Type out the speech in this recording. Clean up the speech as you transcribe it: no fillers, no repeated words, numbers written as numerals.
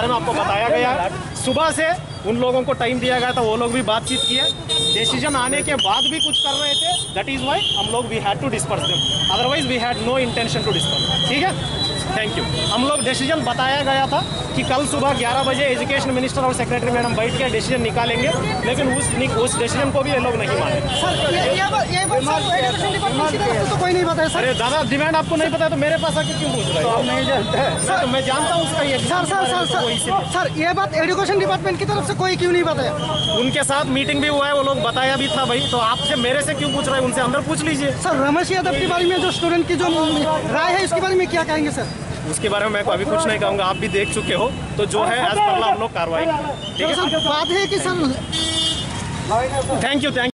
बारे में आपको बताया गया है। सुबह से उन लोगों को टाइम दिया गया था, वो लोग भी बातचीत किए, डिसीजन आने के बाद भी कुछ कर रहे थे। दैट इज वाई हम लोग we had to disperse them, otherwise we had no intention to disperse. ठीक है, थैंक यू। हम लोग डिसीजन बताया गया था कि कल सुबह 11 बजे एजुकेशन मिनिस्टर और सेक्रेटरी मैडम बैठ के डिसीजन निकालेंगे, लेकिन उस डिसीजन को भी ये लोग नहीं माने। तो कोई नहीं बताया सर। अरे दादा, डिमांड आपको नहीं पता तो मेरे पास आके क्यों पूछ रहे हो? आप नहीं जानते हैं सर, मैं जानता हूँ उसका ये। सर ये बात एजुकेशन डिपार्टमेंट की तरफ से कोई क्यों नहीं बताया? उनके साथ मीटिंग भी हुआ है, वो लोग बताया भी था भाई, तो आपसे मेरे से क्यों पूछ रहे हैं? उनसे अंदर पूछ लीजिए। सर रमेश यादव के बारे में जो स्टूडेंट की जो राय है इसके बारे में क्या कहेंगे सर? उसके बारे में मैं अभी कुछ नहीं कहूँगा, आप भी देख चुके हो, तो जो है एज पर लॉ हम लोग कार्रवाई। ठीक है, बात है कि सर थैंक यू।